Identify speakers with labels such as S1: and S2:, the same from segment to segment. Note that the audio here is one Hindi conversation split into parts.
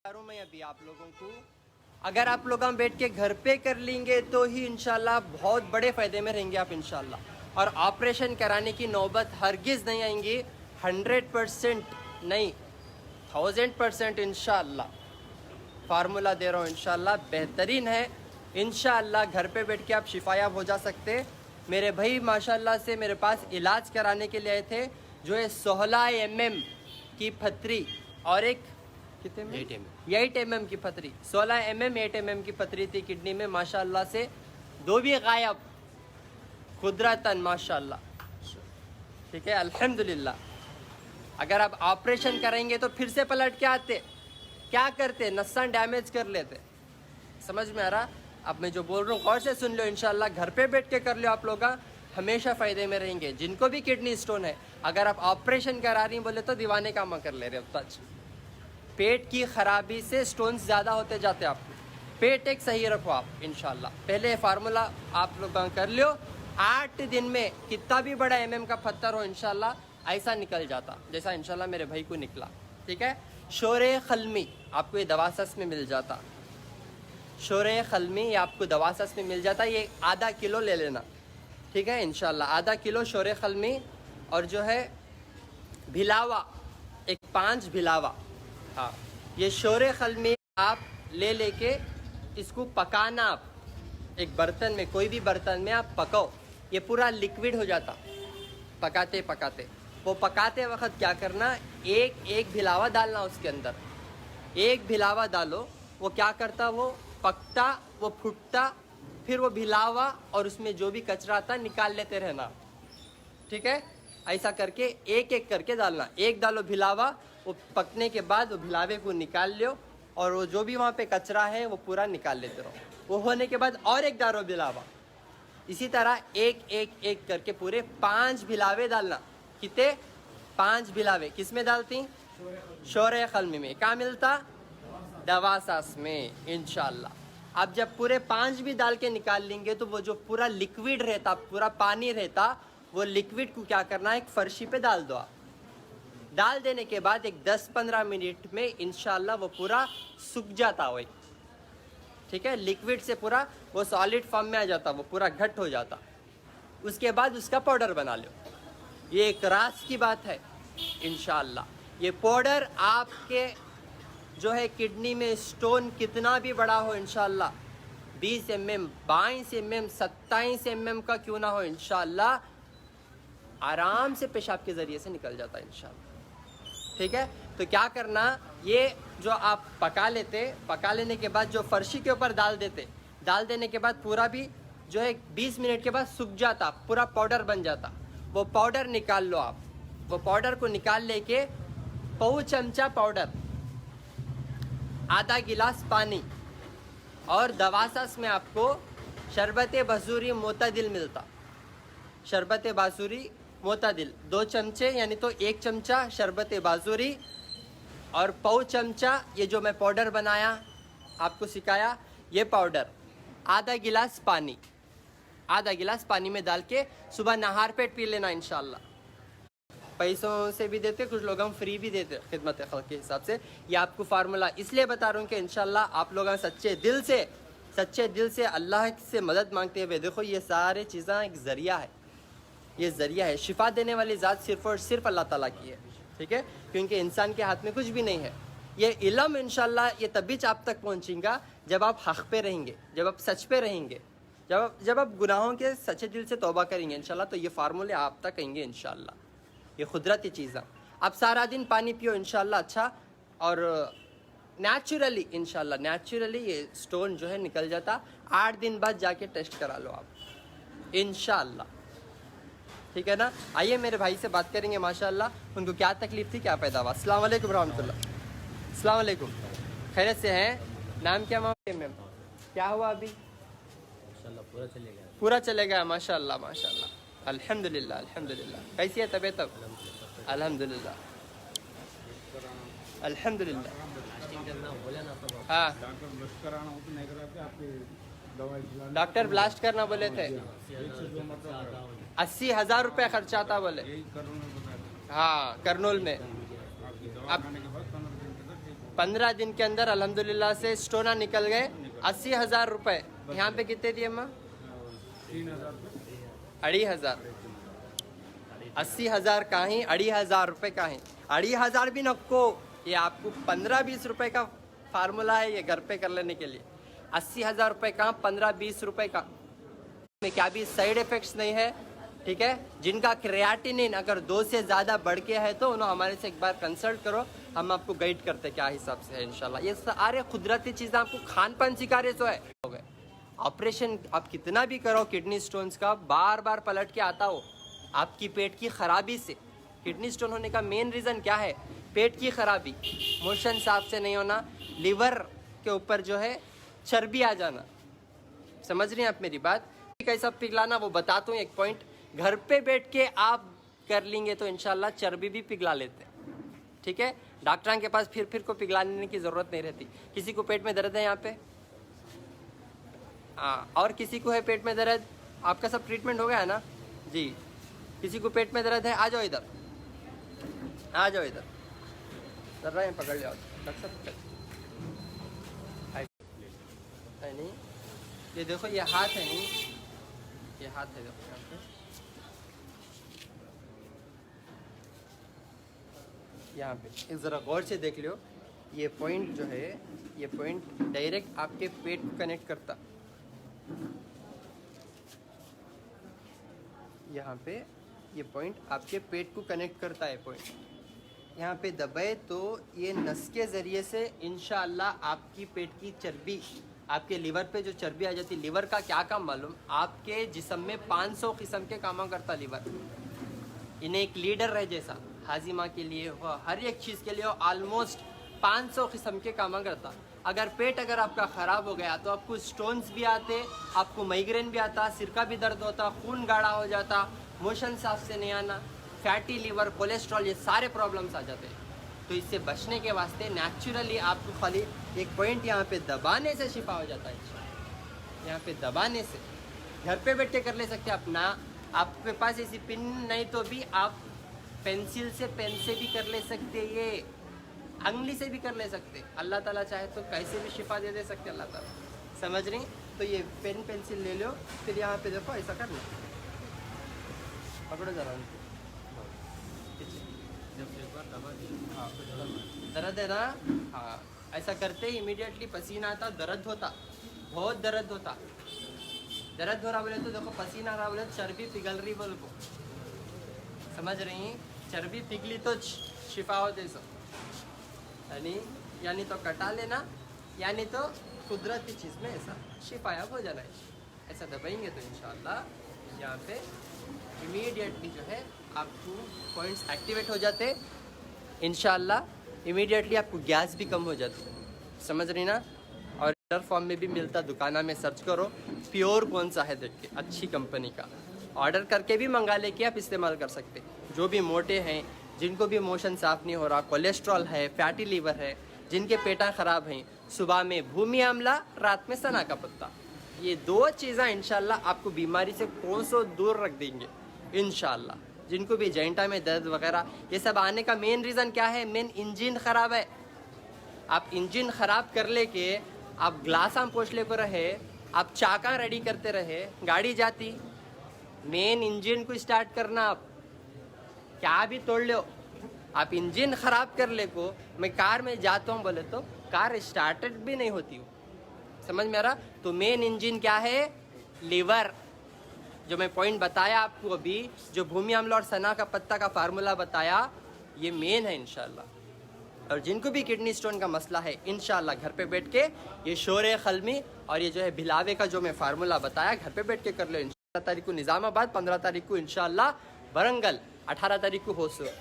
S1: मैं अभी आप लोगों को, अगर आप लोग हम बैठ के घर पे कर लेंगे तो ही इंशाल्लाह बहुत बड़े फ़ायदे में रहेंगे आप इंशाल्लाह। और ऑपरेशन कराने की नौबत हरगिज़ नहीं आएंगी, 100% नहीं 1000% इंशाल्लाह। फार्मूला दे रहा हूँ इंशाल्लाह, बेहतरीन है इंशाल्लाह। घर पे बैठ के आप शिफायाब हो जा सकते। मेरे भाई माशाल्लाह से मेरे पास इलाज कराने के लिए आए थे, जो है 16 mm की पथरी और एक कितने में 8 mm की पथरी, 16 mm 8 mm की पथरी थी किडनी में माशाल्लाह से, दो भी गायब कुदरतन माशाल्लाह। ठीक है अल्हम्दुलिल्लाह। अगर आप ऑपरेशन करेंगे तो फिर से पलट के आते, क्या करते, नस्सा डैमेज कर लेते। समझ में आ रहा? अब मैं जो बोल रहा हूँ गौर से सुन लो इंशाल्लाह। घर पे बैठ के कर लो आप लोग, हमेशा फ़ायदे में रहेंगे। जिनको भी किडनी स्टोन है, अगर आप ऑपरेशन करा रही बोले तो दीवाने काम कर ले रहे हो। सच, पेट की खराबी से स्टोन्स ज़्यादा होते जाते आपको। पेट एक सही रखो आप इंशाल्लाह। पहले फार्मूला आप लोग कर लो, 8 दिन में कितना भी बड़ा MM का पत्थर हो इंशाल्लाह ऐसा निकल जाता, जैसा इंशाल्लाह मेरे भाई को निकला। ठीक है, शोरे खलमी आपको ये दवासस में मिल जाता। शोरे खलमी ये आपको दवासस में मिल जाता, ये आधा किलो ले लेना। ठीक है इंशाल्लाह, आधा किलो शोरे खलमी। और जो है भिलावा, एक 5 भिलावा। हाँ, ये शोरे खलमी आप ले लेके इसको पकाना। आप एक बर्तन में, कोई भी बर्तन में आप पकाओ, ये पूरा लिक्विड हो जाता पकाते पकाते। वो पकाते वक्त क्या करना, एक भिलावा डालना उसके अंदर। एक भिलावा डालो, वो क्या करता, वो पकता, वो फूटता, फिर वो भिलावा और उसमें जो भी कचरा आता निकाल लेते रहना। ठीक है, ऐसा करके एक एक करके डालना। एक डालो भिलावा, वो पकने के बाद वो भिलावे को निकाल लो और वो जो भी वहाँ पे कचरा है वो पूरा निकाल लेते रहो। वो होने के बाद और एक डालो भिलावा। इसी तरह एक करके पूरे 5 भिलावे डालना। कितने? 5 भिलावे। किस में डालती? शोरे खलमी में। क्या मिलता? दवासास में इंशाल्लाह। आप जब पूरे 5 भी डाल के निकाल लेंगे तो वो जो पूरा लिक्विड रहता, पूरा पानी रहता, वो लिक्विड को क्या करना है, एक फर्शी पे डाल दो आप। डाल देने के बाद एक 10-15 मिनट में इंशाल्लाह वो पूरा सूख जाता वही। ठीक है, लिक्विड से पूरा वो सॉलिड फॉर्म में आ जाता, वो पूरा घट हो जाता। उसके बाद उसका पाउडर बना लो। ये एक राज की बात है इंशाल्लाह। ये पाउडर आपके जो है किडनी में स्टोन कितना भी बड़ा हो इंशाल्लाह, 20 mm 22 mm 27 mm का क्यों ना हो इंशाल्लाह, आराम से पेशाब के ज़रिए से निकल जाता है इंशाल्लाह। ठीक है, तो क्या करना, ये जो आप पका लेते, पका लेने के बाद जो फर्शी के ऊपर डाल देते, डाल देने के बाद पूरा भी जो है 20 मिनट के बाद सूख जाता, पूरा पाउडर बन जाता। वो पाउडर निकाल लो आप। वो पाउडर को निकाल लेके पौ चमचा पाउडर, आधा गिलास पानी और दवासास में आपको शरबत बसूरी मोतदिल मिलता। शरबत बासूरी मोतदिल 2 चमचे, यानी तो 1 चमचा शरबत बासूरी और पौ चमचा ये जो मैं पाउडर बनाया आपको सिखाया, ये पाउडर, आधा गिलास पानी, आधा गिलास पानी में डाल के सुबह नहार पेट पी लेना इंशाल्लाह। पैसों से भी देते, कुछ लोग हम फ्री भी देते खिदमत खल्क के हिसाब से। ये आपको फार्मूला इसलिए बता रहा हूँ कि इंशाल्लाह आप लोग सच्चे दिल से अल्लाह से मदद मांगते हुए, देखो ये सारे चीज़ें एक ज़रिया है, ये ज़रिया है। शिफा देने वाली ज़ात सिर्फ़ और सिर्फ अल्लाह ताला की है। ठीक है, क्योंकि इंसान के हाथ में कुछ भी नहीं है। ये इल्म इंशाल्लाह ये तभी आप तक पहुँचेगा जब आप हक़ पे रहेंगे, जब आप सच पे रहेंगे, जब आप गुनाहों के सच्चे दिल से तौबा करेंगे इंशाल्लाह, तो ये फार्मूले आप तक आएंगे इंशाल्लाह। ये कुदरती चीज़ें। आप सारा दिन पानी पियो इंशाल्लाह, अच्छा, और नेचुरली इंशाल्लाह, नेचुरली ये स्टोन जो है निकल जाता। 8 दिन बाद जाके टेस्ट करा लो आप इंशाल्लाह। ठीक है ना। आइए मेरे भाई से बात करेंगे माशाल्लाह, उनको क्या तकलीफ़ थी, क्या पैदा हुआ। अस्सलाम वालेकुम रहमतुल्लाह। अस्सलाम वालेकुम, खैरियत से हैं? नाम क्या मैम? क्या हुआ अभी?
S2: माशाल्लाह
S1: पूरा चलेगा माशाल्लाह माशाल्लाह, अल्हम्दुलिल्लाह अल्हम्दुलिल्लाह। कैसी है तबीयत अब? अल्हम्दुलिल्लाह अल्हम्दुलिल्लाह। हाँ, डॉक्टर ब्लास्ट करना बोले थे, 80,000 रुपये खर्चा था बोले। हाँ, करनूल में। अब 15 दिन के अंदर अल्हम्दुलिल्लाह से स्टोना निकल गए। 80,000 रुपये। यहाँ पे कितने दिए अम्मा? 2,500। 80,000 का ही 2,500 रुपये का है। 2,500 भी नको, ये आपको 15-20 रुपये का फार्मूला है ये घर पे कर लेने के लिए। 80,000 रुपये का, 15-20 रुपये का में क्या भी साइड इफेक्ट्स नहीं है, ठीक है। जिनका क्रिएटिनिन अगर 2 से ज़्यादा बढ़ के है तो उन्होंने हमारे से एक बार कंसल्ट करो, हम आपको गाइड करते क्या हिसाब से है इंशाल्लाह। ये सारे कुदरती चीज़ें आपको खान पान सिखा रहे तो है। हो गए ऑपरेशन आप कितना भी करो किडनी स्टोन्स का, बार बार पलट के आता हो आपकी पेट की खराबी से। किडनी स्टोन होने का मेन रीज़न क्या है? पेट की खराबी, मोशन साफ से नहीं होना, लीवर के ऊपर जो है चर्बी आ जाना। समझ रही हैं आप मेरी बात? कैसा पिघलाना वो बताता हूँ एक पॉइंट। घर पे बैठ के आप कर लेंगे तो इंशाल्लाह चर्बी भी पिघला लेते हैं, ठीक है। डॉक्टर के पास फिर को पिघलाने की ज़रूरत नहीं रहती। किसी को पेट में दर्द है यहाँ पे, हाँ, और किसी को है पेट में दर्द, आपका सब ट्रीटमेंट हो गया है ना जी। किसी को पेट में दर्द है, आ जाओ इधर, आ जाओ इधर, कर रहे हैं, पकड़ लिया डॉक्टर है नहीं। ये देखो ये हाथ है नहीं, ये हाथ है देखो यहाँ पे, यहाँ पे ज़रा गौर से देख लो। ये पॉइंट जो है, ये पॉइंट डायरेक्ट आपके पेट को कनेक्ट करता, यहाँ पे ये पॉइंट आपके पेट को कनेक्ट करता है। पॉइंट यहाँ पे दबाए तो ये नस के ज़रिए से इंशाअल्लाह आपकी पेट की चर्बी, आपके लीवर पे जो चर्बी आ जाती है। लीवर का क्या काम मालूम? आपके जिस्म में 500 किस्म के काम करता लीवर। इन्हें एक लीडर है जैसा, हाजिमा के लिए हो, हर एक चीज़ के लिए हो, ऑलमोस्ट 500 किस्म के काम करता। अगर पेट अगर आपका ख़राब हो गया तो आपको स्टोन्स भी आते, आपको माइग्रेन भी आता, सिर का भी दर्द होता, खून गाढ़ा हो जाता, मोशन साफ से नहीं आना, फैटी लीवर, कोलेस्ट्रॉल, ये सारे प्रॉब्लम्स आ जाते हैं। तो इससे बचने के वास्ते नेचुरली आपको खाली एक पॉइंट यहाँ पे दबाने से शिफा हो जाता है। यहाँ पे दबाने से घर पे बैठ के कर ले सकते हैं अपना। आपके पास ऐसी पिन नहीं तो भी आप पेंसिल से, पेन से भी कर ले सकते, ये अंगली से भी कर ले सकते। अल्लाह ताला चाहे तो कैसे भी शिफा दे सकते अल्लाह ताला, समझ रही? तो ये पेन पेंसिल ले लो, फिर यहाँ पे देखो ऐसा कर लो, पकड़ो जरा, हाँ दर्द है ना, हाँ ऐसा करते ही इमीडिएटली पसीना आता, दर्द होता, बहुत दर्द होता। दर्द हो रहा बोले तो देखो, पसीना आ रहा बोले तो चर्बी पिघल रही बोल को, समझ रही? चर्बी पिघली तो शिफा होते सब, यानी तो कटा लेना, यानी तो कुदरती चीज़ में ऐसा शिफायाब हो जाना है। ऐसा दबाएंगे तो इंशाअल्लाह यहाँ पे इमीडिएटली जो है आपको पॉइंट्स एक्टिवेट हो जाते, इंशाअल्लाह इमीडिएटली आपको गैस भी कम हो जाती, समझ रही ना। और ऑर्डर फॉर्म में भी मिलता, दुकाना में सर्च करो प्योर कौन सा है देख के, अच्छी कंपनी का ऑर्डर करके भी मंगा लेके आप इस्तेमाल कर सकते। जो भी मोटे हैं, जिनको भी मोशन साफ नहीं हो रहा, कोलेस्ट्रॉल है, फैटी लीवर है, जिनके पेटा ख़राब हैं, सुबह में भूमि आमला, रात में सना का पत्ता, ये 2 चीज़ें इंशाल्लाह आपको बीमारी से कोसों दूर रख देंगे इंशाल्लाह। जिनको भी जॉइंटा में दर्द वगैरह ये सब आने का मेन रीज़न क्या है? मेन इंजन ख़राब है। आप इंजन ख़राब कर ले के आप ग्लास आम पोछ ले को रहे, आप चाका रेडी करते रहे, गाड़ी जाती, मेन इंजन को स्टार्ट करना। आप क्या भी तोड़ लो, आप इंजन ख़राब कर ले को, मैं कार में जाता हूँ बोले तो कार स्टार्टेड भी नहीं होती हो, समझ में आ रहा? तो मेन इंजन क्या है? लीवर। जो मैं पॉइंट बताया आपको अभी, जो भूमि अम्ल और सना का पत्ता का फार्मूला बताया, ये मेन है इंशाल्लाह। और जिनको भी किडनी स्टोन का मसला है इंशाल्लाह घर पे बैठ के ये शोरे खलमी और ये जो है भिलावे का जो मैं फार्मूला बताया घर पे बैठ के कर लो। 15 तारीख को निज़ामाबाद, 15 तारीख को इंशाल्लाह वरंगल, 18 तारीख को होसुर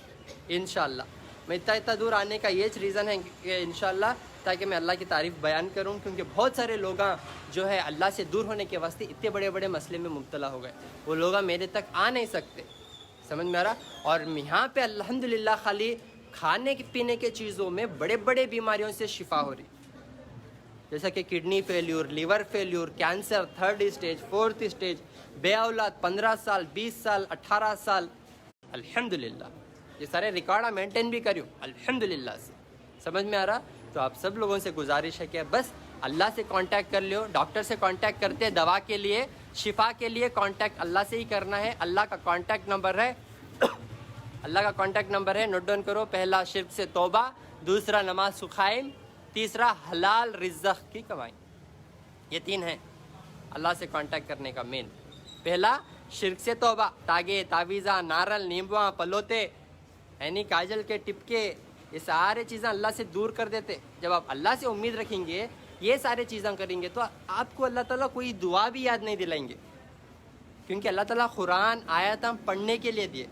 S1: इंशाल्लाह। मैं इतना दूर आने का ये रीज़न है कि इंशाल्लाह ताकि मैं अल्लाह की तारीफ़ बयान करूं, क्योंकि बहुत सारे लोग जो है अल्लाह से दूर होने के वास्ते इतने बड़े बड़े मसले में मुब्तला हो गए, वो लोग मेरे तक आ नहीं सकते, समझ में आ रहा? और यहाँ पे अल्हम्दुलिल्लाह खाली खाने पीने के चीज़ों में बड़े बड़े बीमारियों से शिफा हो रही, जैसा कि kidney failure, liver failure, cancer 3rd stage, 4th stage, बे औलाद 15 साल, 20 साल, 18 साल, अल्हम्दुलिल्लाह ये सारे रिकॉर्ड मेंटेन भी करूँ अल्हम्दुलिल्लाह से, समझ में आ रहा? तो आप सब लोगों से गुजारिश है कि बस अल्लाह से कांटेक्ट कर लियो। डॉक्टर से कांटेक्ट करते दवा के लिए, शिफा के लिए कांटेक्ट अल्लाह से ही करना है। अल्लाह का कांटेक्ट नंबर है अल्लाह का कांटेक्ट नंबर है, नोट डाउन करो। पहला शिर्क से तौबा, दूसरा नमाज सुखाइम, तीसरा हलाल रिज़्क़ की कमाई। ये 3 हैं अल्लाह से कांटेक्ट करने का मेन। पहला शिर्क से तौबा, तागे तावीज़ा नारल नींबुआ पलोते यानी काजल के टिपके, ये सारे चीज़ें अल्लाह से दूर कर देते। जब आप अल्लाह से उम्मीद रखेंगे, ये सारे चीज़ें करेंगे, तो आपको अल्लाह ताला कोई दुआ भी याद नहीं दिलाएंगे, क्योंकि अल्लाह ताला कुरान आयत हम पढ़ने के लिए दिए।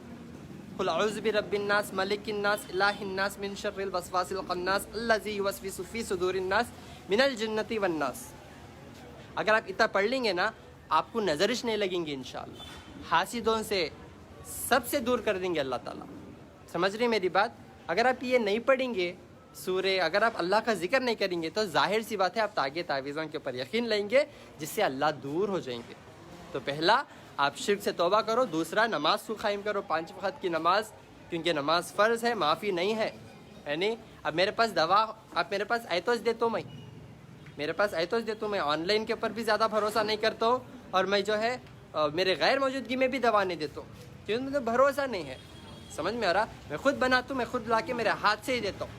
S1: कुल औज़ु बिरब्बिन्नास मलिकिन्नास इलाहिन्नास मिन शर्रिल वस्वासिल खन्नास अल्लज़ी युवस्विसु फ़ी सुदूरिन्नास मिनल जिन्नति वन्नास। अगर आप इतना पढ़ लेंगे ना, आपको नजरिश नहीं लगेंगी इंशाअल्लाह। हासिदों से सबसे दूर कर देंगे अल्लाह ताला। समझ रही मेरी बात? अगर आप ये नहीं पढ़ेंगे सूरे, अगर आप अल्लाह का जिक्र नहीं करेंगे, तो जाहिर सी बात है आप तागे तावीज़ों के ऊपर यकीन लेंगे, जिससे अल्लाह दूर हो जाएंगे। तो पहला आप शिर्क से तौबा करो, दूसरा नमाज सुखाइम करो, 5 वक्त की नमाज, क्योंकि नमाज फ़र्ज़ है, माफ़ी नहीं है। यानी अब मेरे पास दवा, आप मेरे पास आए तो देता हूँ, मेरे पास आए तो देता हूँ, मैं ऑनलाइन के ऊपर भी ज़्यादा भरोसा नहीं करता हूँ, और मैं जो है मेरे गैर मौजूदगी में भी दवा नहीं देता हूँ, क्योंकि मुझे भरोसा नहीं है। समझ में आ रहा? मैं खुद बनाता हूँ, मैं खुद ला के मेरे हाथ से ही देता हूँ,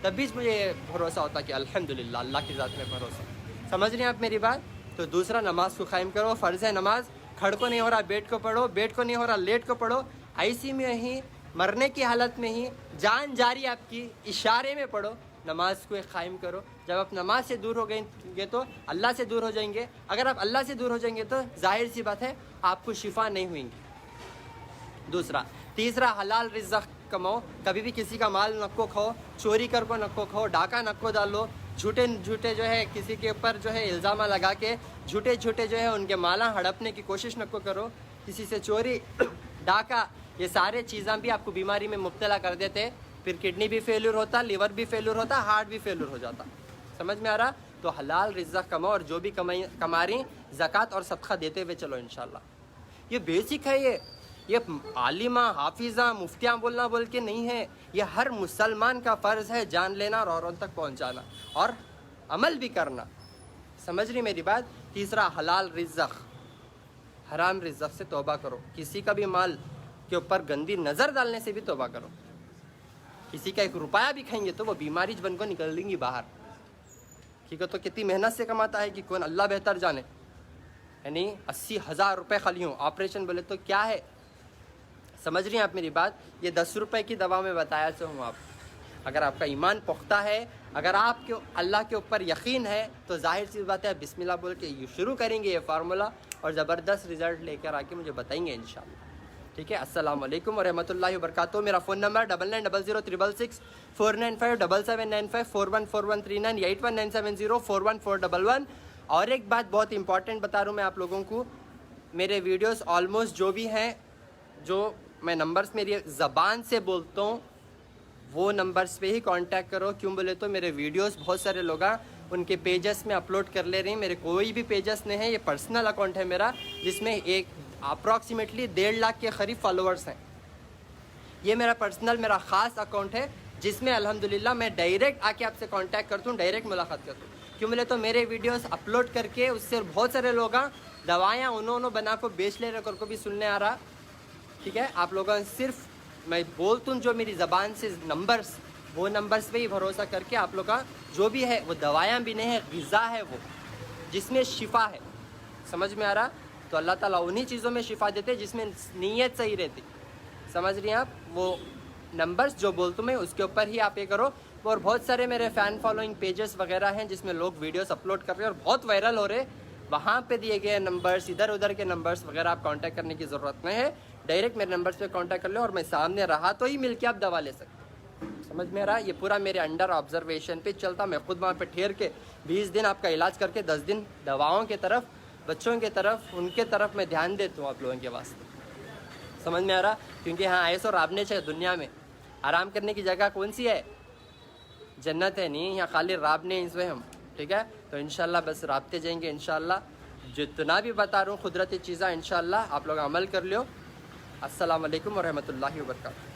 S1: तब भी मुझे भरोसा होता कि अल्हम्दुलिल्लाह अल्लाह की ज़ात में भरोसा। समझ रहे हैं आप मेरी बात? तो दूसरा नमाज को कायम करो, फ़र्ज़ है नमाज। खड़ को नहीं हो रहा बैठ को पढ़ो, बैठ को नहीं हो रहा लेट को पढ़ो, ऐसी में ही मरने की हालत में ही जान जारी आपकी इशारे में पढ़ो, नमाज को कायम करो। जब आप नमाज से दूर हो गए तो अल्लाह से दूर हो जाएंगे। अगर आप अल्लाह से दूर हो जाएंगे तो जाहिर सी बात है आपको शिफा नहीं हुई। दूसरा, तीसरा हलाल रिज़्क़ कमाओ, कभी भी किसी का माल नको खाओ, चोरी कर को नको खाओ, डाका नको डालो, झूठे झूठे जो है किसी के ऊपर जो है इल्ज़ाम लगा के झूठे झूठे जो है उनके माला हड़पने की कोशिश नको करो। किसी से चोरी डाका, ये सारे चीज़ें भी आपको बीमारी में मुब्तला कर देते। फिर किडनी भी फेल्यूर होता, लिवर भी फेल्यूर होता, हार्ट भी फेल्यूर हो जाता। समझ में आ रहा? तो हलाल रिज़्क़ कमाओ, और जो भी कमा रही ज़कात और सदका देते हुए चलो इंशाल्लाह। ये बेसिक है, ये आलिमा हाफिज़ा मुफ्तियाँ बोलना बोल के नहीं है, ये हर मुसलमान का फ़र्ज़ है जान लेना और औरों तक पहुँचाना और अमल भी करना। समझ रही मेरी बात? तीसरा हलाल रिज़्क़, हराम रिज़्क़ से तौबा करो। किसी का भी माल के ऊपर गंदी नज़र डालने से भी तौबा करो। किसी का 1 रुपया भी खाएंगे तो वो बीमारी बन को निकल देंगी बाहर। ठीक है, तो कितनी मेहनत से कमाता है कि कौन अल्लाह बेहतर जाने। यानी 80,000 रुपये खाली हों, ऑपरेशन बोले तो क्या है। समझ रही हैं आप मेरी बात? ये 10 रुपये की दवा में बताया से हूँ आप। अगर आपका ईमान पुख्ता है, अगर आपके अल्लाह के ऊपर यकीन है, तो जाहिर सी बात है बिस्मिल्लाह बोल के ये शुरू करेंगे ये फार्मूला, और ज़बरदस्त रिज़ल्ट लेकर आके मुझे बताएंगे इंशाल्लाह। ठीक है, अस्सलाम वालेकुम व रहमतुल्लाहि व बरकातुहू। मेरा फ़ोन नंबर 9900 495 7795 414139 8197 41411। और एक बात बहुत इंपॉर्टेंट बता रहा हूँ मैं आप लोगों को, मेरे वीडियोस ऑलमोस्ट जो भी हैं, जो मैं नंबर्स मेरी ज़बान से बोलता हूँ, वो नंबर्स पे ही कांटेक्ट करो। क्यों बोले तो मेरे वीडियोस बहुत सारे लोग उनके पेजेस में अपलोड कर ले रहे हैं। मेरे कोई भी पेजेस नहीं है, ये पर्सनल अकाउंट है मेरा, जिसमें एक अप्रॉक्सीमेटली 1.5 लाख के करीब फॉलोअर्स हैं। ये मेरा पर्सनल, मेरा ख़ास अकाउंट है, जिसमें अल्हम्दुलिल्लाह मैं डायरेक्ट आके आपसे कांटेक्ट करता हूँ, डायरेक्ट मुलाकात करता हूँ। क्यों बोले तो मेरे वीडियोस अपलोड करके उससे बहुत सारे लोग दवाएँ उन्होंने बना को बेच ले रहे, कर को भी सुनने आ रहा। ठीक है, आप लोगों सिर्फ मैं बोलता हूँ जो मेरी ज़बान से नंबर्स, वो नंबर्स पे ही भरोसा करके आप लोग का जो भी है वो दवायाँ भी नहीं है, ग़िज़ा है वो, जिसमें शिफा है। समझ में आ रहा? तो अल्लाह ताला उन्हीं चीज़ों में शिफा देते जिसमें नीयत सही रहती। समझ रही हैं आप? वो नंबर्स जो बोलता हूँ मैं उसके ऊपर ही आप ये करो। और बहुत सारे मेरे फ़ैन फॉलोइंग पेजेस वगैरह हैं जिसमें लोग वीडियोस अपलोड कर रहे हैं और बहुत वायरल हो रहे, वहाँ पे दिए गए नंबर्स, इधर उधर के नंबर्स वगैरह आप कांटेक्ट करने की ज़रूरत नहीं है। डायरेक्ट मेरे नंबर्स पे कांटेक्ट कर लो और मैं सामने रहा तो ही मिल के आप दवा ले सकते। समझ में आ रहा? ये पूरा मेरे अंडर ऑब्जर्वेशन पे चलता, मैं खुद वहाँ पे ठहर के 20 दिन आपका इलाज करके 10 दिन दवाओं की तरफ, बच्चों की तरफ, उनके तरफ मैं ध्यान देता हूँ आप लोगों के वास्ते। समझ में आ रहा? क्योंकि हाँ ऐसो राबने चाहिए दुनिया में, आराम करने की जगह कौन सी है? जन्नत है नहीं, यहाँ खाली राबने इसमें हम। ठीक है, तो इंशाल्लाह बस राबते जाएंगे इंशाल्लाह। जितना भी बता रहा हूँ कुदरती चीज़ें इंशाल्लाह आप लोग अमल कर लो। अस्सलाम वालेकुम व रहमतुल्लाहि व बरकातुहू।